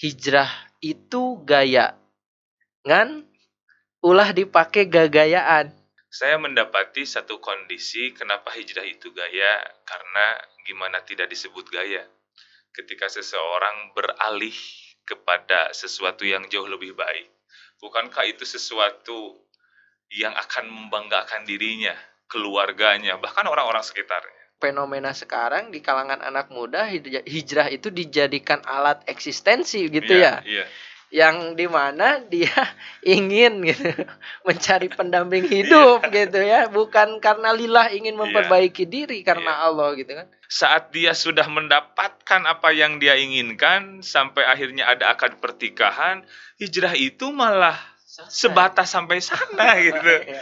hijrah itu gaya, ngan ulah dipakai gagayaan. Saya mendapati satu kondisi kenapa hijrah itu gaya, karena gimana tidak disebut gaya. Ketika seseorang beralih kepada sesuatu yang jauh lebih baik, bukankah itu sesuatu yang akan membanggakan dirinya, keluarganya, bahkan orang-orang sekitarnya? Fenomena sekarang di kalangan anak muda, hijrah itu dijadikan alat eksistensi gitu ya. Iya. Yang dimana dia ingin gitu mencari pendamping hidup gitu ya, bukan karena lillah ingin memperbaiki diri karena Allah gitu kan. Saat dia sudah mendapatkan apa yang dia inginkan sampai akhirnya ada akad pertikahan, hijrah itu malah sebatas sampai sana gitu.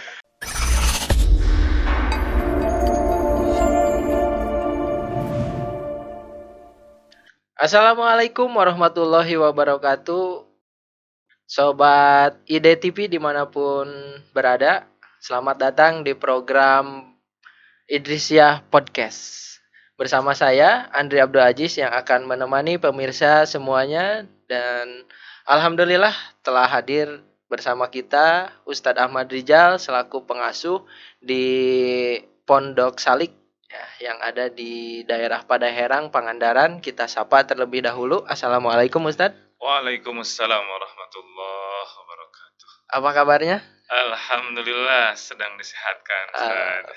Assalamualaikum warahmatullahi wabarakatuh. Sobat IDE TV dimanapun berada, selamat datang di program Idrisyah Podcast. Bersama saya, Andri Abdul Aziz, yang akan menemani pemirsa semuanya. Dan alhamdulillah telah hadir bersama kita Ustadz Ahmad Rijal selaku pengasuh di Pondok Salik yang ada di daerah Padaherang, Pangandaran. Kita sapa terlebih dahulu. Assalamualaikum Ustadz. Waalaikumsalam warahmatullahi wabarakatuh. Apa kabarnya? Alhamdulillah sedang disehatkan, Ustaz.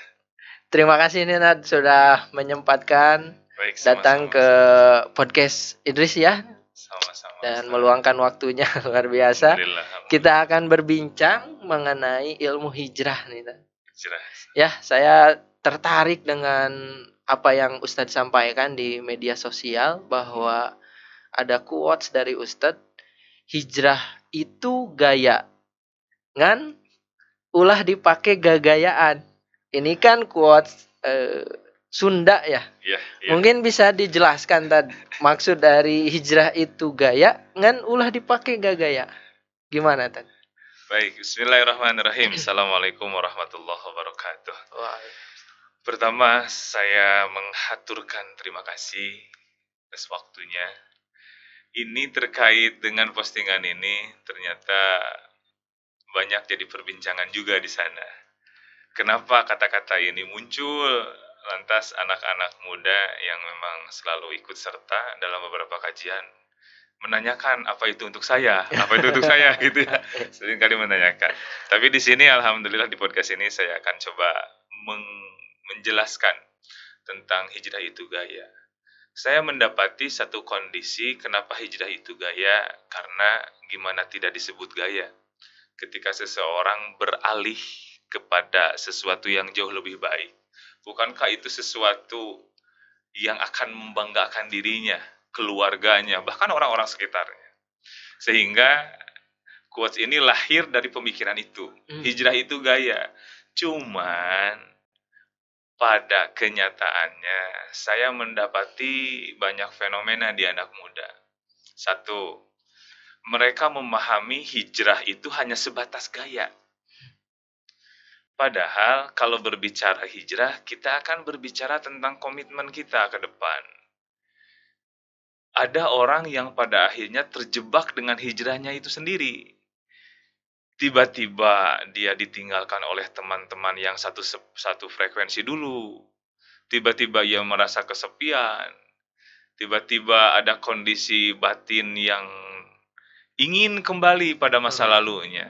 Terima kasih Ninad sudah menyempatkan datang ke podcast Idris ya. Sama-sama. Dan meluangkan waktunya luar biasa. Kita akan berbincang mengenai ilmu hijrah nih. Hijrah. Ya, saya tertarik dengan apa yang Ustadz sampaikan di media sosial bahwa ada quotes dari Ustadz, hijrah itu gaya, ngan ulah dipakai gagayaan. Ini kan quotes Sunda ya. Iya. Mungkin bisa dijelaskan tadi maksud dari hijrah itu gaya, ngan ulah dipakai gagaya. Gimana tadi? Baik, bismillahirrahmanirrahim. Assalamualaikum warahmatullahi wabarakatuh. Pertama, saya menghaturkan terima kasih atas waktunya. Ini terkait dengan postingan ini, ternyata banyak jadi perbincangan juga di sana. Kenapa kata-kata ini muncul? Lantas anak-anak muda yang memang selalu ikut serta dalam beberapa kajian menanyakan apa itu untuk saya gitu ya. Sering kali menanyakan. Tapi di sini alhamdulillah di podcast ini saya akan coba menjelaskan tentang hijrah itu gaya. Saya mendapati satu kondisi kenapa hijrah itu gaya, karena gimana tidak disebut gaya. Ketika seseorang beralih kepada sesuatu yang jauh lebih baik, bukankah itu sesuatu yang akan membanggakan dirinya, keluarganya, bahkan orang-orang sekitarnya? Sehingga quotes ini lahir dari pemikiran itu. Hijrah itu gaya. Cuman pada kenyataannya saya mendapati banyak fenomena di anak muda. Satu, mereka memahami hijrah itu hanya sebatas gaya. Padahal kalau berbicara hijrah, kita akan berbicara tentang komitmen kita ke depan. Ada orang yang pada akhirnya terjebak dengan hijrahnya itu sendiri. Tiba-tiba dia ditinggalkan oleh teman-teman yang satu frekuensi dulu. Tiba-tiba ia merasa kesepian. Tiba-tiba ada kondisi batin yang ingin kembali pada masa lalunya.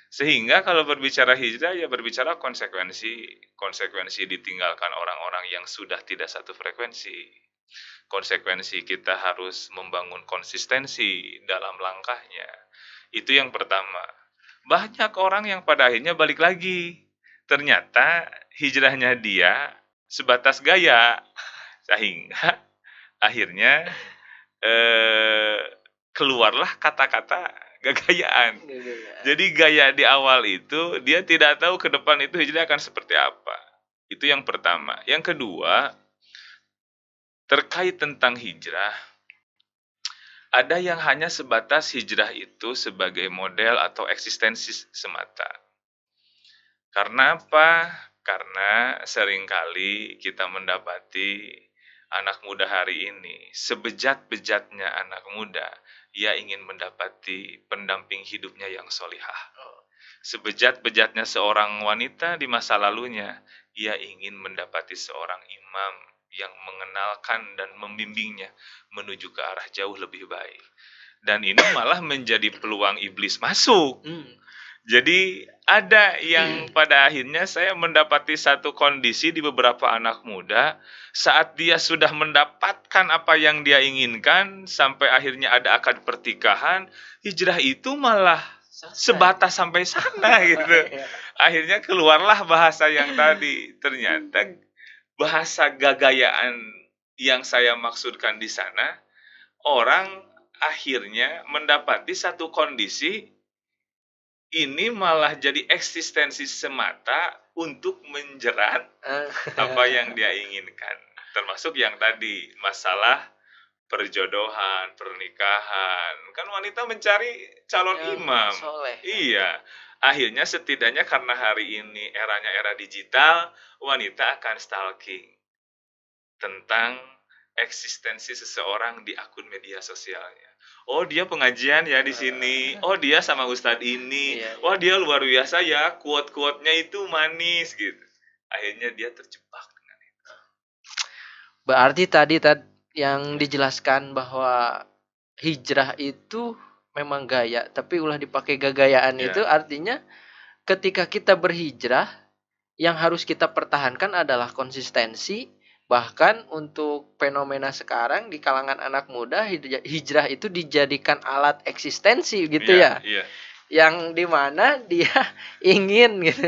Sehingga kalau berbicara hijrah, ya berbicara konsekuensi ditinggalkan orang-orang yang sudah tidak satu frekuensi. Konsekuensi kita harus membangun konsistensi dalam langkahnya. Itu yang pertama. Banyak orang yang pada akhirnya balik lagi. Ternyata hijrahnya dia sebatas gaya. Sehingga akhirnya keluarlah kata-kata gagayaan. Jadi gaya di awal itu dia tidak tahu ke depan itu hijrah akan seperti apa. Itu yang pertama. Yang kedua, terkait tentang hijrah, ada yang hanya sebatas hijrah itu sebagai model atau eksistensi semata. Karena apa? Karena seringkali kita mendapati anak muda hari ini, sebejat-bejatnya anak muda, ia ingin mendapati pendamping hidupnya yang solihah. Sebejat-bejatnya seorang wanita di masa lalunya, ia ingin mendapati seorang imam yang mengenalkan dan membimbingnya menuju ke arah jauh lebih baik. Dan ini malah menjadi peluang iblis masuk. Jadi ada yang pada akhirnya saya mendapati satu kondisi di beberapa anak muda saat dia sudah mendapatkan apa yang dia inginkan sampai akhirnya ada akad pertikahan, hijrah itu malah sebatas sampai sana gitu. Akhirnya keluarlah bahasa yang tadi. Ternyata bahasa gagayaan yang saya maksudkan di sana, orang akhirnya mendapati satu kondisi ini malah jadi eksistensi semata untuk menjerat apa yang dia inginkan. Termasuk yang tadi, masalah perjodohan, pernikahan. Kan wanita mencari calon imam. Soleh. Iya. Akhirnya setidaknya karena hari ini eranya era digital, wanita akan stalking tentang eksistensi seseorang di akun media sosialnya. Oh, dia pengajian ya di sini. Oh, dia sama ustadz ini. Wah, dia luar biasa ya. Quote-quote-nya itu manis gitu. Akhirnya dia terjebak dengan itu. Berarti tadi yang dijelaskan bahwa hijrah itu memang gaya, tapi ulah dipakai gagayaan itu artinya ketika kita berhijrah, yang harus kita pertahankan adalah konsistensi. Bahkan untuk fenomena sekarang di kalangan anak muda, hijrah itu dijadikan alat eksistensi gitu ya. Yang dimana dia ingin gitu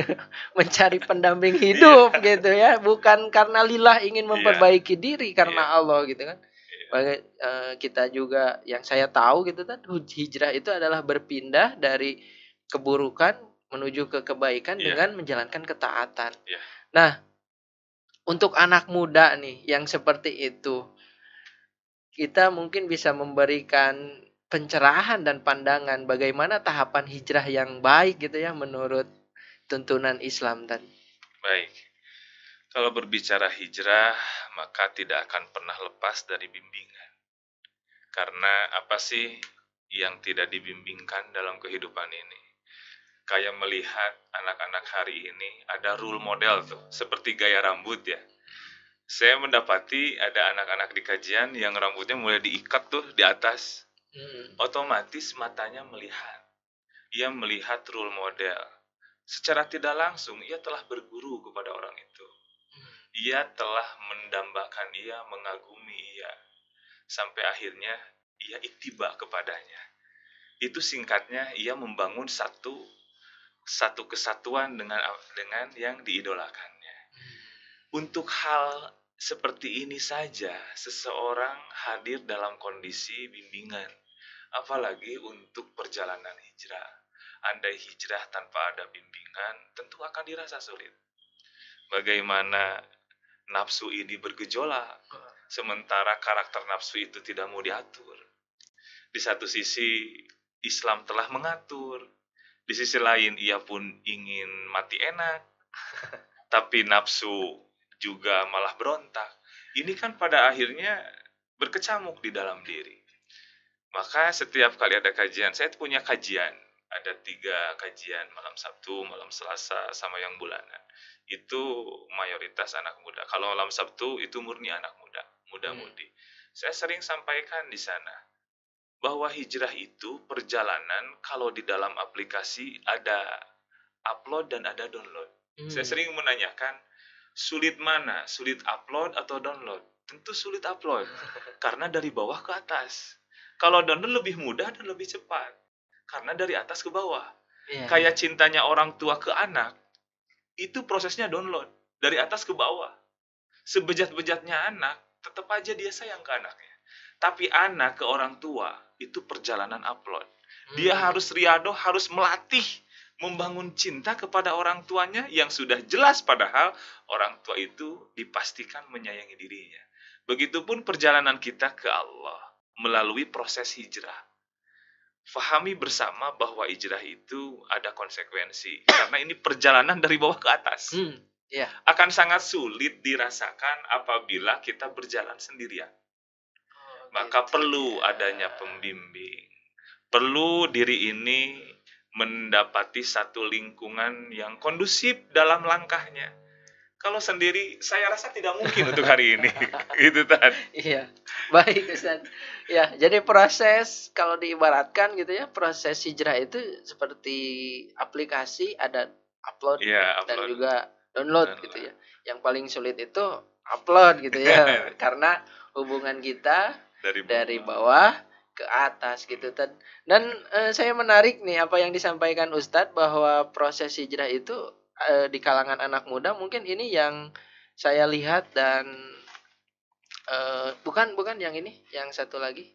mencari pendamping hidup gitu ya, bukan karena lillah ingin memperbaiki diri karena Allah gitu kan. Kita juga yang saya tahu gitu kan, hijrah itu adalah berpindah dari keburukan menuju ke kebaikan dengan menjalankan ketaatan. Nah, untuk anak muda nih yang seperti itu, kita mungkin bisa memberikan pencerahan dan pandangan bagaimana tahapan hijrah yang baik gitu ya menurut tuntunan Islam tadi. Baik. Kalau berbicara hijrah, maka tidak akan pernah lepas dari bimbingan. Karena apa sih yang tidak dibimbingkan dalam kehidupan ini? Kayak melihat anak-anak hari ini ada role model tuh, seperti gaya rambut ya. Saya mendapati ada anak-anak di kajian yang rambutnya mulai diikat tuh di atas. Otomatis matanya melihat. Ia melihat role model. Secara tidak langsung ia telah berguru kepada orang itu. Ia telah mendambakan ia, mengagumi ia. Sampai akhirnya ia ittiba kepadanya. Itu singkatnya ia membangun satu kesatuan dengan yang diidolakannya. Untuk hal seperti ini saja seseorang hadir dalam kondisi bimbingan, apalagi untuk perjalanan hijrah. Andai hijrah tanpa ada bimbingan, tentu akan dirasa sulit. Bagaimana nafsu ini bergejolak, sementara karakter nafsu itu tidak mau diatur. Di satu sisi Islam telah mengatur, di sisi lain ia pun ingin mati enak, tapi nafsu juga malah berontak. Ini kan pada akhirnya berkecamuk di dalam diri. Maka setiap kali ada kajian, saya punya kajian. Ada 3 kajian, malam Sabtu, malam Selasa, sama yang bulanan. Itu mayoritas anak muda. Kalau malam Sabtu itu murni anak muda, muda-mudi. Saya sering sampaikan di sana bahwa hijrah itu perjalanan kalau di dalam aplikasi ada upload dan ada download. Saya sering menanyakan, sulit mana? Sulit upload atau download? Tentu sulit upload, karena dari bawah ke atas. Kalau download lebih mudah dan lebih cepat, karena dari atas ke bawah. Kayak cintanya orang tua ke anak, itu prosesnya download, dari atas ke bawah. Sebejat-bejatnya anak, tetap aja dia sayang ke anaknya. Tapi anak ke orang tua, itu perjalanan upload. Dia harus riadoh, harus melatih, membangun cinta kepada orang tuanya yang sudah jelas padahal orang tua itu dipastikan menyayangi dirinya. Begitupun perjalanan kita ke Allah melalui proses hijrah. Fahami bersama bahwa hijrah itu ada konsekuensi, karena ini perjalanan dari bawah ke atas. Iya. akan sangat sulit dirasakan apabila kita berjalan sendirian. Maka Gitu perlu ya. adanya pembimbing. Perlu diri ini mendapati satu lingkungan yang kondusif dalam langkahnya. Kalau sendiri, saya rasa tidak mungkin untuk hari ini. Itu Tan. Iya, baik Ustaz. Ya, jadi proses kalau diibaratkan gitu ya, proses hijrah itu seperti aplikasi, ada upload Iya, dan upload. juga download gitu Download. ya. Yang paling sulit itu upload gitu ya, karena hubungan kita Dari dari bawah. bawah ke atas gitu. Dan saya menarik nih apa yang disampaikan Ustadz bahwa proses hijrah itu di kalangan anak muda mungkin ini yang saya lihat dan bukan yang ini, yang satu lagi,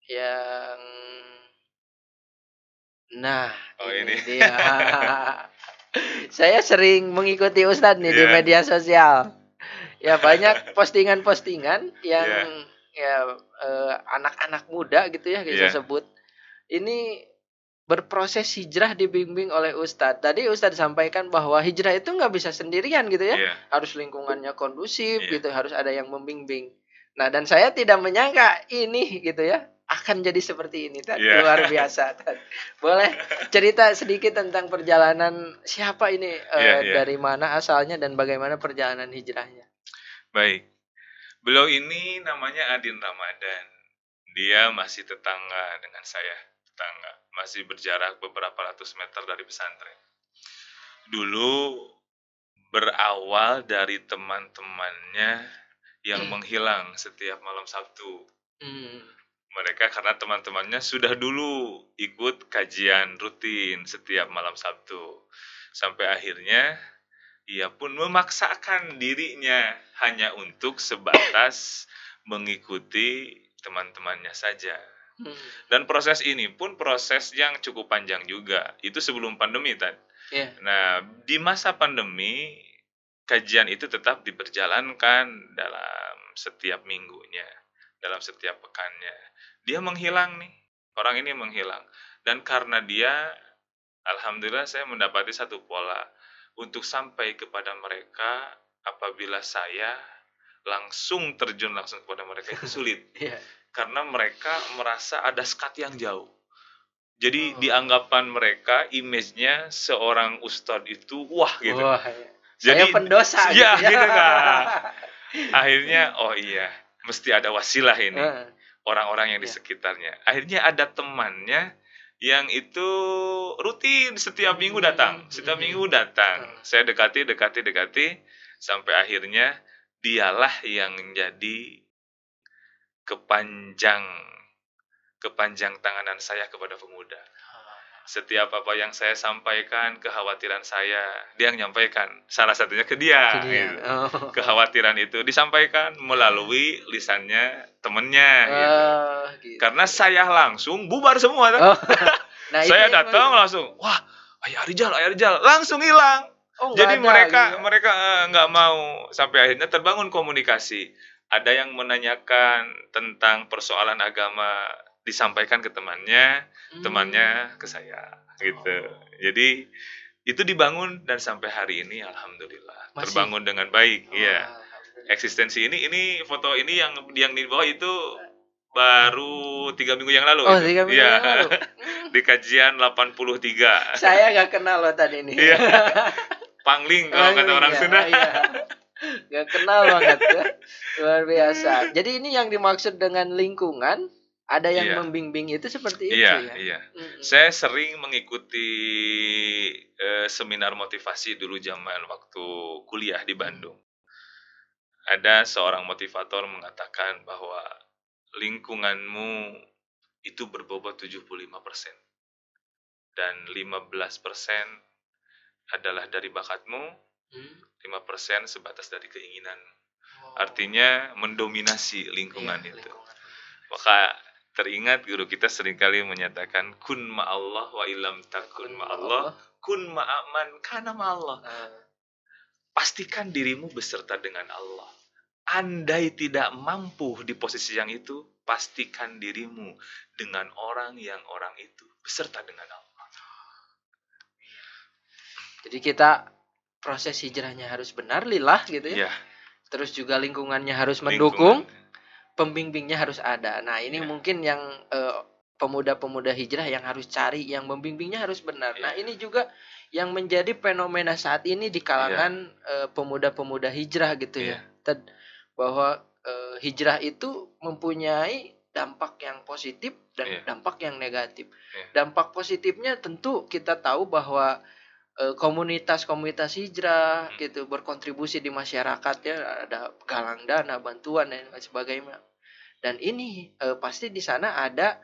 yang nah Oh ini ini. dia. Saya sering mengikuti Ustadz nih di Iya. media sosial. Ya banyak postingan-postingan yang Iya. ya anak-anak muda gitu ya kita Iya. sebut. Ini berproses hijrah dibimbing oleh Ustadz. Tadi Ustadz sampaikan bahwa hijrah itu nggak bisa sendirian gitu ya. Iya. Harus lingkungannya kondusif Iya. gitu, harus ada yang membimbing. Nah, dan saya tidak menyangka ini gitu ya akan jadi seperti ini. Iya. Luar biasa. Boleh cerita sedikit tentang perjalanan siapa ini, Iya, iya. dari mana asalnya dan bagaimana perjalanan hijrahnya? Baik. Beliau ini namanya Adin Ramadan. Dia masih tetangga dengan saya. Tetangga. Masih berjarak beberapa ratus meter dari pesantren. Dulu berawal dari teman-temannya yang menghilang setiap malam Sabtu. Mereka karena teman-temannya sudah dulu ikut kajian rutin setiap malam Sabtu. Sampai akhirnya ia pun memaksakan dirinya hanya untuk sebatas mengikuti teman-temannya saja. Dan proses ini pun proses yang cukup panjang juga. Itu sebelum pandemi, Tan. Yeah. Nah, di masa pandemi, kajian itu tetap diperjalankan dalam setiap minggunya, dalam setiap pekannya. Dia menghilang nih, orang ini menghilang. Dan karena dia, alhamdulillah saya mendapati satu pola. Untuk sampai kepada mereka, apabila saya langsung terjun langsung kepada mereka itu sulit. Yeah. Karena mereka merasa ada sekat yang jauh. Jadi di anggapan mereka, image-nya seorang ustadz itu wah gitu. Wah, ya. Jadi Saya pendosa ya, gitu ya. gitu kan. Akhirnya oh iya, mesti ada wasilah ini. Orang-orang yang di sekitarnya. Akhirnya ada temannya yang itu rutin setiap minggu datang. Setiap minggu datang. Saya dekati sampai akhirnya dialah yang menjadi kepanjang tanganan saya kepada pemuda. Setiap apa yang saya sampaikan, kekhawatiran saya, dia yang menyampaikan. Salah satunya ke dia. Gitu. Kekhawatiran itu disampaikan melalui lisannya temennya. Gitu. Karena saya langsung bubar semua. Nah, saya datang langsung, wah, ayah Rijal, langsung hilang. Jadi mereka nggak mau. Sampai akhirnya terbangun komunikasi. Ada yang menanyakan tentang persoalan agama, disampaikan ke temannya ke saya gitu. Jadi itu dibangun dan sampai hari ini alhamdulillah terbangun dengan baik. Iya. Eksistensi ini foto ini yang di bawah itu baru 3 minggu yang lalu. 3 minggu yang lalu. Di kajian 83. Saya nggak kenal loh tadi ini. Iya. Pangling kalau kata orang Sunda. Iya. Gak kenal banget ya. Luar biasa. Jadi ini yang dimaksud dengan lingkungan, ada yang membimbing itu seperti itu ya. Iya. Saya sering mengikuti seminar motivasi dulu zaman waktu kuliah di Bandung. Ada seorang motivator mengatakan bahwa lingkunganmu itu berbobot 75%. Dan 15% adalah dari bakatmu, 5% sebatas dari keinginan. Artinya mendominasi lingkungan itu. Maka teringat guru kita seringkali menyatakan kun ma'allah wa ilam takun ma'allah kun ma'aman kana ma'allah. Pastikan dirimu beserta dengan Allah. Andai tidak mampu di posisi yang itu, pastikan dirimu dengan orang itu beserta dengan Allah. Jadi kita proses hijrahnya harus benar lillah gitu ya. Iya, Terus juga lingkungannya harus mendukung, pembimbingnya harus ada. Nah, ini Iya. mungkin yang pemuda-pemuda hijrah yang harus cari, yang membimbingnya harus benar. Nah, Iya. ini juga yang menjadi fenomena saat ini di kalangan pemuda-pemuda hijrah gitu ya. Iya. Bahwa hijrah itu mempunyai dampak yang positif dan Iya. dampak yang negatif. Iya. Dampak positifnya tentu kita tahu bahwa komunitas-komunitas hijrah gitu berkontribusi di masyarakat ya, ada galang dana, bantuan dan lain sebagainya. Dan ini pasti di sana ada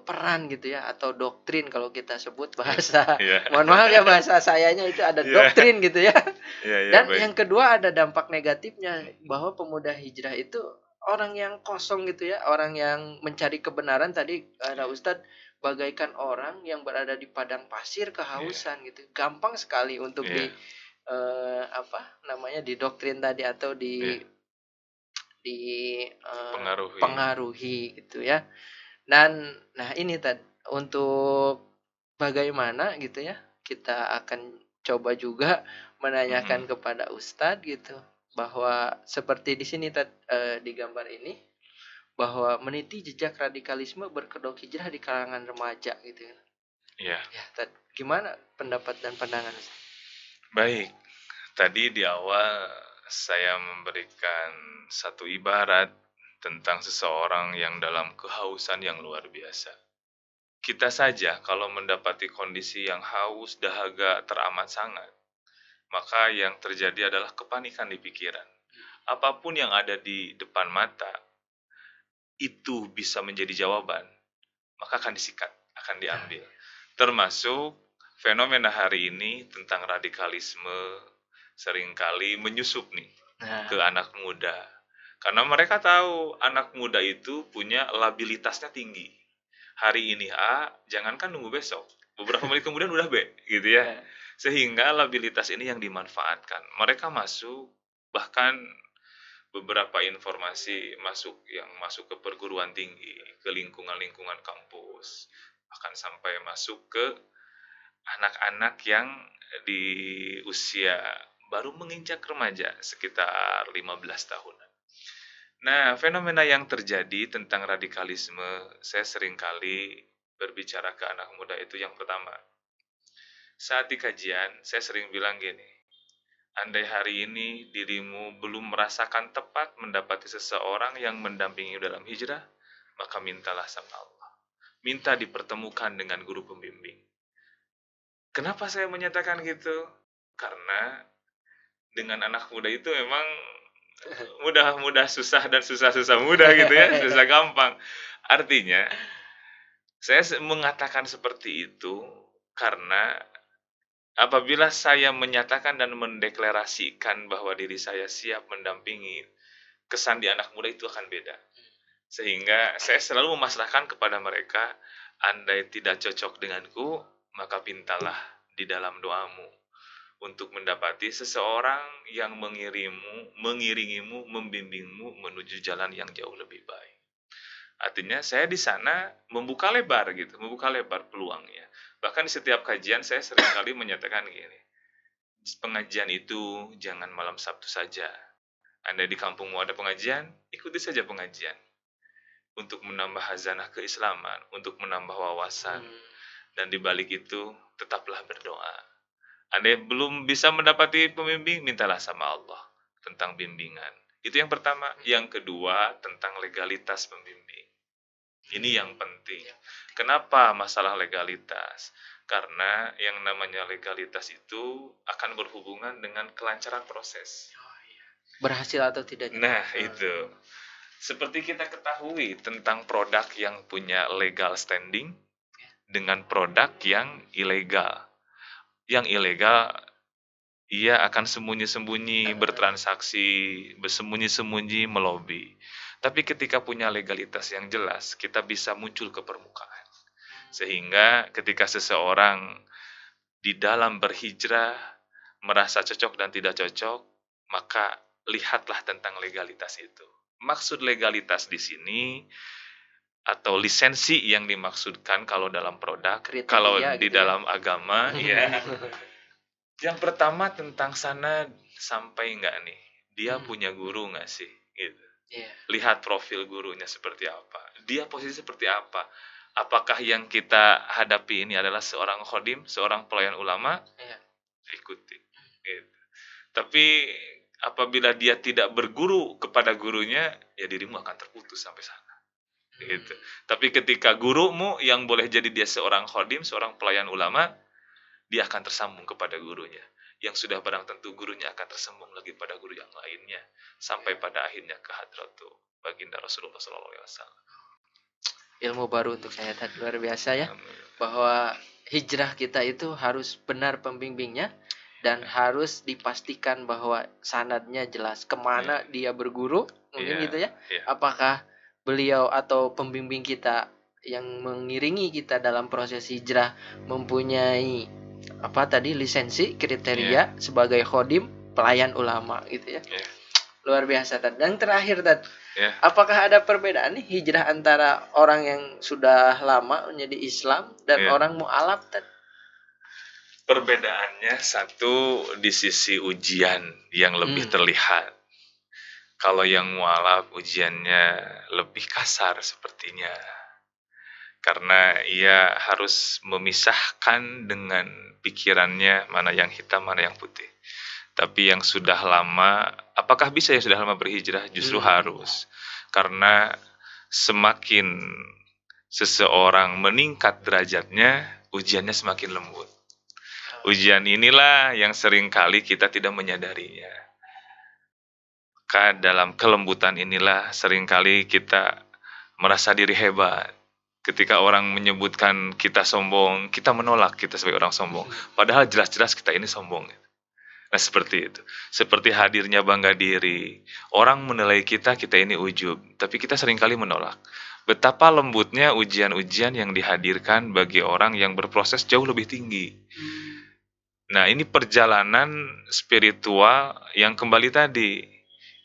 peran gitu ya, atau doktrin kalau kita sebut bahasa. Iya. Mohon maaf ya bahasa sayanya itu ada Iya. doktrin gitu ya. Iya, Dan baik. yang kedua ada dampak negatifnya, bahwa pemuda hijrah itu orang yang kosong gitu ya, orang yang mencari kebenaran. Tadi ada Ustadz, bagaikan orang yang berada di padang pasir kehausan gitu. Gampang sekali untuk di didoktrin tadi atau pengaruhi gitu ya. Dan nah ini untuk bagaimana gitu ya, kita akan coba juga menanyakan kepada Ustadz gitu, bahwa seperti di sini di gambar ini, bahwa meniti jejak radikalisme berkedok hijrah di kalangan remaja gitu ya. Iya. Ya, gimana pendapat dan pandangan Ustadz? Baik, tadi di awal saya memberikan satu ibarat tentang seseorang yang dalam kehausan yang luar biasa. Kita saja kalau mendapati kondisi yang haus, dahaga, teramat sangat, maka yang terjadi adalah kepanikan di pikiran. Apapun yang ada di depan mata, itu bisa menjadi jawaban, maka akan disikat, akan diambil. Termasuk fenomena hari ini tentang radikalisme seringkali menyusup nih ke anak muda. Karena mereka tahu anak muda itu punya labilitasnya tinggi. Hari ini A, jangankan nunggu besok. Beberapa menit kemudian udah B, gitu ya. Sehingga labilitas ini yang dimanfaatkan. Mereka masuk, bahkan beberapa informasi yang masuk ke perguruan tinggi, ke lingkungan-lingkungan kampus, akan sampai masuk ke anak-anak yang di usia baru menginjak remaja, sekitar 15 tahunan. Nah, fenomena yang terjadi tentang radikalisme, saya seringkali berbicara ke anak muda itu yang pertama. Saat di kajian, saya sering bilang gini, andai hari ini dirimu belum merasakan tepat mendapati seseorang yang mendampingi dalam hijrah, maka mintalah sama Allah. Minta dipertemukan dengan guru pembimbing. Kenapa saya menyatakan gitu? Karena dengan anak muda itu memang mudah susah dan susah mudah gitu ya, susah gampang. Artinya, saya mengatakan seperti itu karena apabila saya menyatakan dan mendeklarasikan bahwa diri saya siap mendampingi, kesan di anak muda itu akan beda. Sehingga saya selalu memasrahkan kepada mereka, andai tidak cocok denganku, maka pintalah di dalam doamu untuk mendapati seseorang yang mengiringimu, membimbingmu menuju jalan yang jauh lebih baik. Artinya saya di sana membuka lebar peluangnya. Bahkan di setiap kajian saya seringkali menyatakan gini, pengajian itu jangan malam Sabtu saja. Andai di kampungmu ada pengajian, ikuti saja pengajian. Untuk menambah hazanah keislaman, untuk menambah wawasan. Dan di balik itu, tetaplah berdoa. Andai belum bisa mendapati pembimbing, mintalah sama Allah tentang bimbingan. Itu yang pertama. Yang kedua, tentang legalitas pembimbing. Ini yang penting. Kenapa masalah legalitas? Karena yang namanya legalitas itu akan berhubungan dengan kelancaran proses. Berhasil atau tidaknya. Nah, itu. Seperti kita ketahui tentang produk yang punya legal standing dengan produk yang ilegal. Yang ilegal, ia akan sembunyi-sembunyi bertransaksi, bersembunyi-sembunyi melobi. Tapi ketika punya legalitas yang jelas, kita bisa muncul ke permukaan. Sehingga ketika seseorang di dalam berhijrah merasa cocok dan tidak cocok, maka lihatlah tentang legalitas itu. Maksud legalitas di sini atau lisensi yang dimaksudkan kalau dalam produk, kriteria kalau di dalam agama ya Yang pertama tentang sana sampai nggak nih? Dia punya guru nggak sih? Gitu. Iya. Lihat profil gurunya seperti apa. Dia posisi seperti apa. Apakah yang kita hadapi ini adalah seorang khodim, seorang pelayan ulama? Iya. Ikuti. Gitu. Tapi apabila dia tidak berguru kepada gurunya, ya dirimu akan terputus sampai sana. Gitu. Tapi ketika gurumu yang boleh jadi dia seorang khodim, seorang pelayan ulama, dia akan tersambung kepada gurunya. Yang sudah barang tentu gurunya akan tersambung lagi pada guru yang lainnya sampai pada akhirnya ke hadratu baginda Rasulullah SAW. Ilmu baru untuk saya, luar biasa ya. Bahwa hijrah kita itu harus benar pembimbingnya dan harus dipastikan bahwa sanadnya jelas kemana dia berguru, mungkin gitu ya. Apakah beliau atau pembimbing kita yang mengiringi kita dalam proses hijrah mempunyai lisensi kriteria sebagai khodim pelayan ulama gitu ya. Luar biasa. Dan terakhir apakah ada perbedaan nih hijrah antara orang yang sudah lama menjadi Islam dan orang mu'alaf? Perbedaannya satu di sisi ujian yang lebih terlihat. Kalau yang mu'alaf ujiannya lebih kasar sepertinya. Karena ia harus memisahkan dengan pikirannya mana yang hitam, mana yang putih. Tapi yang sudah lama, apakah bisa yang sudah lama berhijrah? Justru harus. Karena semakin seseorang meningkat derajatnya, ujiannya semakin lembut. Ujian inilah yang seringkali kita tidak menyadarinya. Dalam kelembutan inilah seringkali kita merasa diri hebat. Ketika orang menyebutkan kita sombong, kita menolak kita sebagai orang sombong. Padahal jelas-jelas kita ini sombong. Nah seperti itu. Seperti hadirnya bangga diri. Orang menilai kita ini ujub. Tapi kita seringkali menolak. Betapa lembutnya ujian-ujian yang dihadirkan bagi orang yang berproses jauh lebih tinggi. Nah ini perjalanan spiritual yang kembali tadi.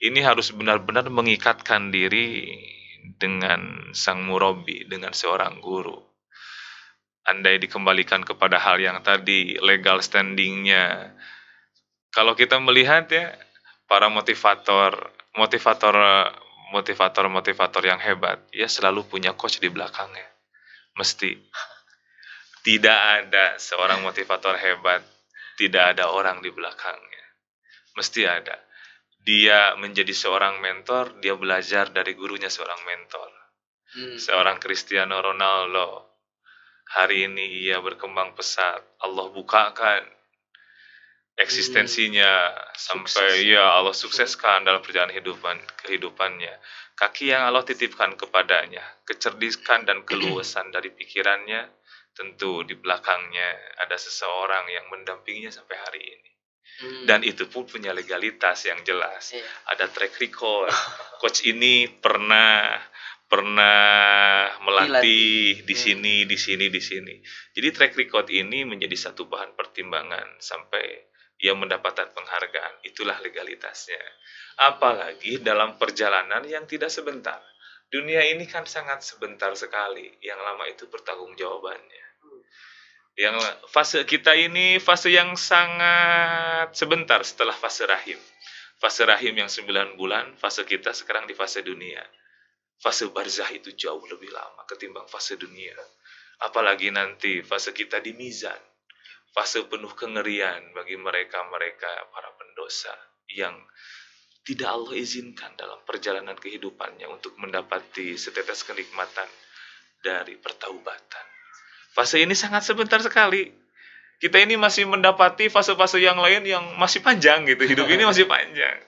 Ini harus benar-benar mengikatkan diri dengan sang murabi, dengan seorang guru. Andai dikembalikan kepada hal yang tadi, legal standingnya. Kalau kita melihat ya, para motivator yang hebat, ya selalu punya coach di belakangnya. Mesti. Tidak ada seorang motivator hebat, tidak ada orang di belakangnya. Mesti ada. Dia menjadi seorang mentor, dia belajar dari gurunya seorang mentor. Seorang Cristiano Ronaldo, hari ini ia berkembang pesat. Allah bukakan eksistensinya sampai Allah sukseskan dalam perjalanan kehidupannya. Kaki yang Allah titipkan kepadanya, kecerdikan dan keluasan dari pikirannya, tentu di belakangnya ada seseorang yang mendampinginya sampai hari ini. Dan itu pun punya legalitas yang jelas. Ada track record. Coach ini pernah melatih di sini. Jadi track record ini menjadi satu bahan pertimbangan sampai ia mendapatkan penghargaan. Itulah legalitasnya. Apalagi dalam perjalanan yang tidak sebentar. Dunia ini kan sangat sebentar sekali. Yang lama itu pertanggungjawabannya. Yang fase kita ini fase yang sangat sebentar setelah fase rahim. Fase rahim yang 9 bulan, fase kita sekarang di fase dunia. Fase barzah itu jauh lebih lama ketimbang fase dunia. Apalagi nanti fase kita di mizan. Fase penuh kengerian bagi mereka-mereka para pendosa yang tidak Allah izinkan dalam perjalanan kehidupannya untuk mendapati setetes kenikmatan dari pertaubatan. Fase ini sangat sebentar sekali. Kita ini masih mendapati fase-fase yang lain yang masih panjang gitu. Hidup ini masih panjang.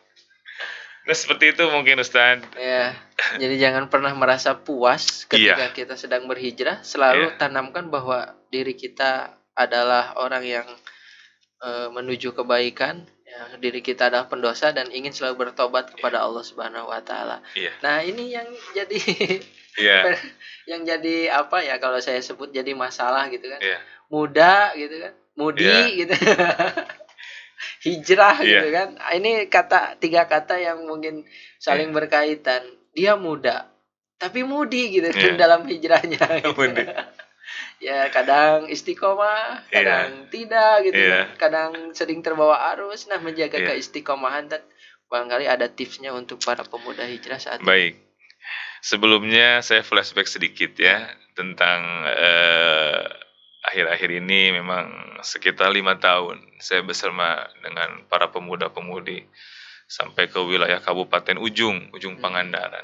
Nah seperti itu mungkin Ustaz. Ya, jadi jangan pernah merasa puas ketika kita sedang berhijrah. Selalu tanamkan bahwa diri kita adalah orang yang menuju kebaikan. Ya, diri kita adalah pendosa dan ingin selalu bertobat kepada Allah Subhanahu Wa Taala. Nah ini yang jadi yang jadi apa ya kalau saya sebut jadi masalah gitu kan. Muda gitu kan, mudi gitu. Hijrah gitu kan. Ini tiga kata yang mungkin saling berkaitan. Dia muda tapi mudi gitu kan dalam hijrahnya gitu. Ya Ya, kadang istiqomah, kadang tidak gitu Iya. kan. Kadang sering terbawa arus. Nah, menjaga Iya. keistiqomahan dan barangkali ada tipsnya untuk para pemuda hijrah saat ini. Baik. Sebelumnya saya flashback sedikit ya tentang akhir-akhir ini memang sekitar 5 tahun saya bersama dengan para pemuda-pemudi sampai ke wilayah Kabupaten Ujung Pangandaran.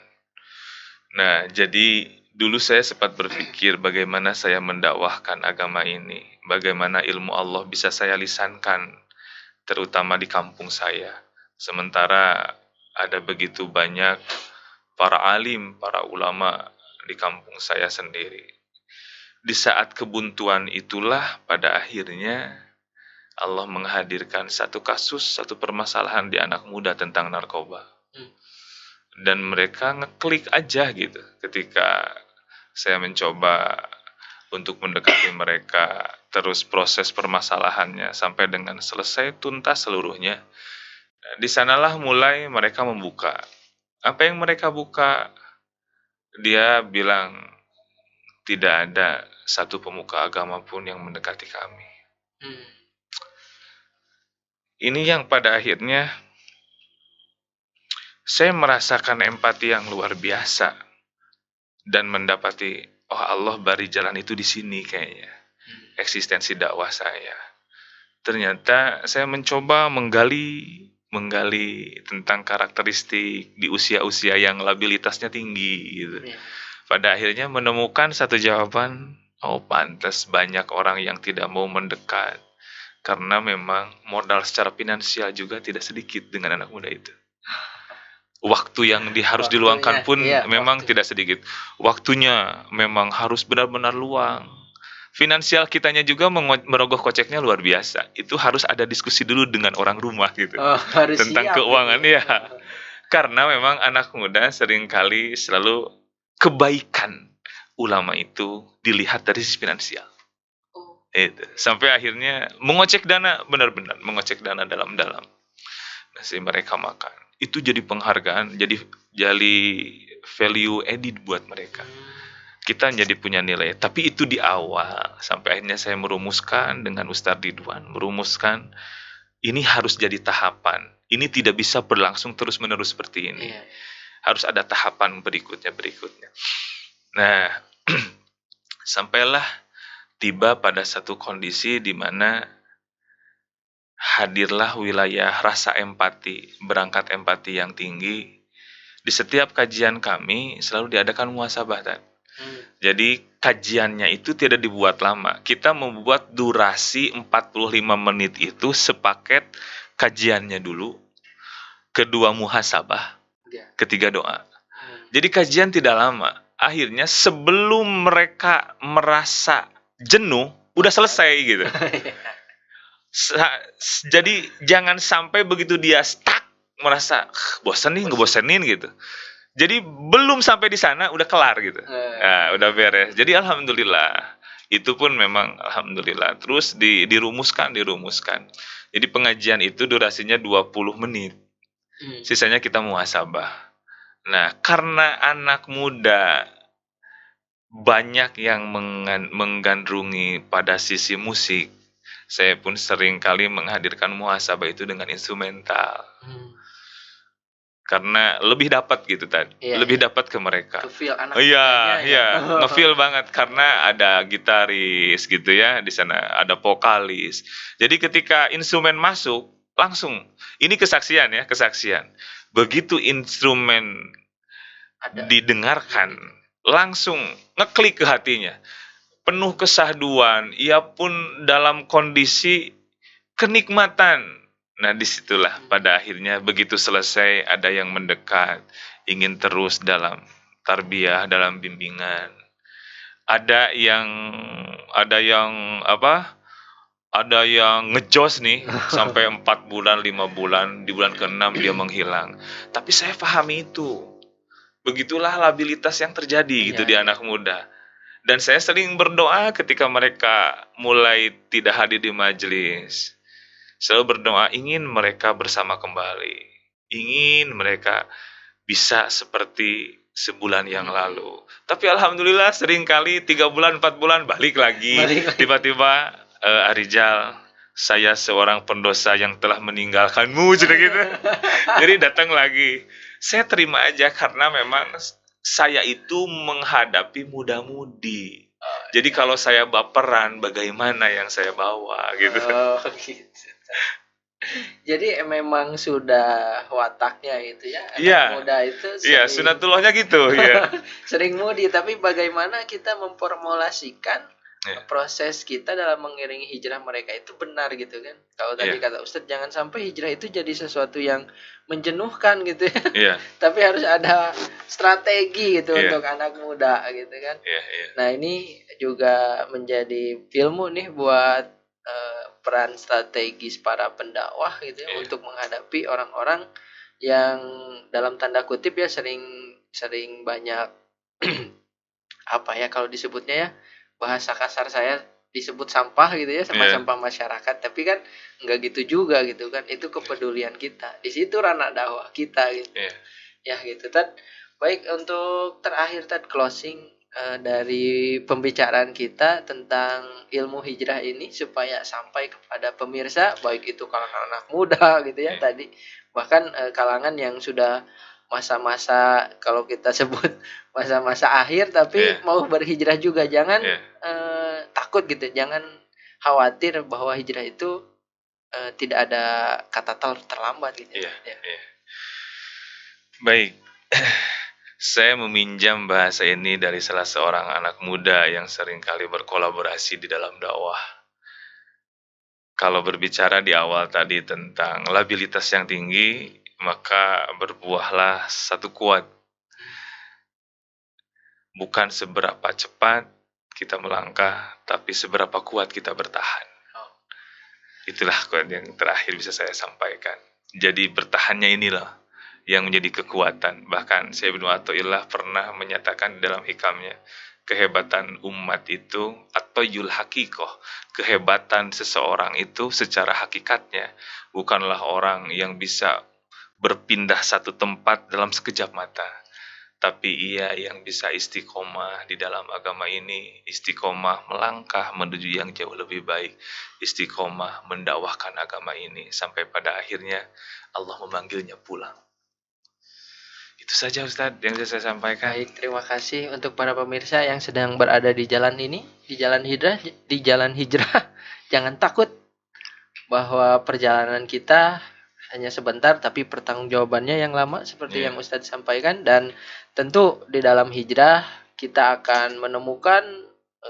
Nah, jadi dulu saya sempat berpikir bagaimana saya mendakwahkan agama ini, bagaimana ilmu Allah bisa saya lisankan, terutama di kampung saya. Sementara ada begitu banyak para alim, para ulama di kampung saya sendiri. Di saat kebuntuan itulah pada akhirnya Allah menghadirkan satu kasus, satu permasalahan di anak muda tentang narkoba. Dan mereka ngeklik aja gitu ketika saya mencoba untuk mendekati mereka, terus proses permasalahannya sampai dengan selesai tuntas seluruhnya. Di sanalah mulai mereka membuka. Apa yang mereka buka? Dia bilang tidak ada satu pemuka agama pun yang mendekati kami. Ini yang pada akhirnya saya merasakan empati yang luar biasa dan mendapati, oh Allah beri jalan itu di sini kayaknya. Eksistensi dakwah saya. Ternyata saya mencoba menggali tentang karakteristik di usia-usia yang labilitasnya tinggi gitu. Pada akhirnya menemukan satu jawaban, oh pantas banyak orang yang tidak mau mendekat karena memang modal secara finansial juga tidak sedikit dengan anak muda itu. Waktu yang harus diluangkan pun memang tidak sedikit. Waktunya memang harus benar-benar luang. Finansial kitanya juga merogoh koceknya luar biasa. Itu harus ada diskusi dulu dengan orang rumah gitu. Tentang keuangan gitu. Ya. Karena memang anak muda seringkali selalu kebaikan ulama itu dilihat dari sisi finansial. Itu. Sampai akhirnya mengocek dana, benar-benar mengocek dana dalam-dalam. Nasi mereka makan. Itu jadi penghargaan, jadi value added buat mereka. Kita jadi punya nilai. Tapi itu di awal. Sampai akhirnya saya merumuskan dengan Ustadz Ridwan. Merumuskan, ini harus jadi tahapan. Ini tidak bisa berlangsung terus-menerus seperti ini. Harus ada tahapan berikutnya. Nah, sampailah tiba pada satu kondisi di mana hadirlah wilayah rasa empati, berangkat empati yang tinggi. Di setiap kajian kami selalu diadakan muhasabah. Jadi kajiannya itu tidak dibuat lama. Kita membuat durasi 45 menit itu sepaket kajiannya dulu, kedua muhasabah, ketiga doa. Jadi kajian tidak lama. Akhirnya sebelum mereka merasa jenuh, udah selesai gitu. Jadi jangan sampai begitu dia stuck merasa ngebosenin gitu. Jadi belum sampai di sana udah kelar gitu. Nah, udah beres. Jadi alhamdulillah. Itu pun memang alhamdulillah. Terus dirumuskan. Jadi pengajian itu durasinya 20 menit. Sisanya kita muhasabah. Nah, karena anak muda banyak yang menggandrungi pada sisi musik, saya pun sering kali menghadirkan muhasabah itu dengan instrumental. Karena lebih dapat gitu tadi, lebih dapat ke mereka. Ngefeel anak ngefeel banget karena ada gitaris gitu ya di sana, ada vokalis. Jadi ketika instrumen masuk langsung, ini kesaksian. Begitu instrumen didengarkan, langsung ngeklik ke hatinya, penuh kesahduan. Ia pun dalam kondisi kenikmatan. Nah, disitulah pada akhirnya begitu selesai ada yang mendekat, ingin terus dalam tarbiyah, dalam bimbingan. Ada yang ngejos nih sampai 4 bulan, 5 bulan, di bulan ke-6 dia menghilang. Tapi saya pahami itu. Begitulah labilitas yang terjadi gitu di anak muda. Dan saya sering berdoa ketika mereka mulai tidak hadir di majelis. Selalu berdoa ingin mereka bersama kembali. Ingin mereka bisa seperti sebulan yang lalu. Tapi alhamdulillah seringkali 3 bulan, 4 bulan balik lagi. Tiba-tiba Arijal, saya seorang pendosa yang telah meninggalkanmu, gitu. Jadi datang lagi. Saya terima aja karena memang saya itu menghadapi muda-mudi. Jadi kalau saya baperan, bagaimana yang saya bawa gitu. Gitu. Jadi memang sudah wataknya itu ya, Iya. anak muda itu Iya, sunatullahnya gitu, ya. sering mudi, tapi bagaimana kita memformulasikan proses kita dalam mengiringi hijrah mereka itu benar gitu kan. Kalau tadi kata Ustadz, jangan sampai hijrah itu jadi sesuatu yang menjenuhkan gitu ya. Tapi harus ada strategi gitu untuk anak muda gitu kan. Nah, ini juga menjadi ilmu nih buat peran strategis para pendakwah gitu ya, untuk menghadapi orang-orang yang dalam tanda kutip ya sering banyak apa ya kalau disebutnya ya, bahasa kasar saya disebut sampah gitu ya, sama sampah masyarakat, tapi kan enggak gitu juga gitu kan. Itu kepedulian kita. Di situ ranah dakwah kita gitu. Ya gitu. Tad, baik, untuk terakhir Tad, closing dari pembicaraan kita tentang ilmu hijrah ini supaya sampai kepada pemirsa, baik itu kalangan anak muda gitu ya tadi, bahkan kalangan yang sudah masa-masa kalau kita sebut masa-masa akhir tapi mau berhijrah juga. Jangan takut gitu, jangan khawatir bahwa hijrah itu tidak ada kata terlambat gitu. Baik. Saya meminjam bahasa ini dari salah seorang anak muda yang seringkali berkolaborasi di dalam dakwah. Kalau berbicara di awal tadi tentang labilitas yang tinggi, maka berbuahlah satu kuat. Bukan seberapa cepat kita melangkah, tapi seberapa kuat kita bertahan. Itulah kuat yang terakhir bisa saya sampaikan. Jadi bertahannya inilah yang menjadi kekuatan. Bahkan Syekh Ibnu Athaillah pernah menyatakan dalam hikamnya, kehebatan umat itu atau yul hakikoh, kehebatan seseorang itu secara hakikatnya bukanlah orang yang bisa berpindah satu tempat dalam sekejap mata, tapi ia yang bisa istiqomah di dalam agama ini, istiqomah melangkah menuju yang jauh lebih baik, istiqomah mendakwahkan agama ini sampai pada akhirnya Allah memanggilnya pulang. Itu saja Ustadz yang bisa saya sampaikan. Baik, terima kasih untuk para pemirsa yang sedang berada di jalan ini, di jalan hijrah. Jangan takut bahwa perjalanan kita hanya sebentar, tapi pertanggungjawabannya yang lama seperti yang Ustadz sampaikan. Dan tentu di dalam hijrah kita akan menemukan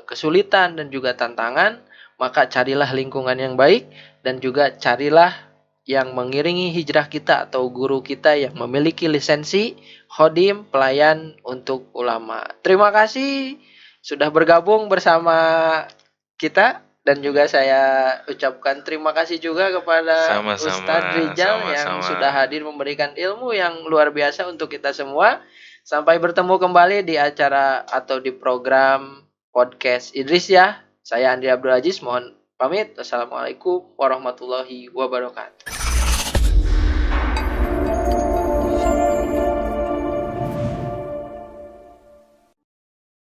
kesulitan dan juga tantangan. Maka carilah lingkungan yang baik dan juga carilah yang mengiringi hijrah kita atau guru kita yang memiliki lisensi khodim, pelayan untuk ulama. Terima kasih sudah bergabung bersama kita, dan juga saya ucapkan terima kasih juga kepada Ustadz Rijal yang sudah hadir memberikan ilmu yang luar biasa untuk kita semua. Sampai bertemu kembali di acara atau di program podcast Idrisyah. Saya Andri Abdul Aziz, mohon pamit. Wassalamualaikum warahmatullahi wabarakatuh.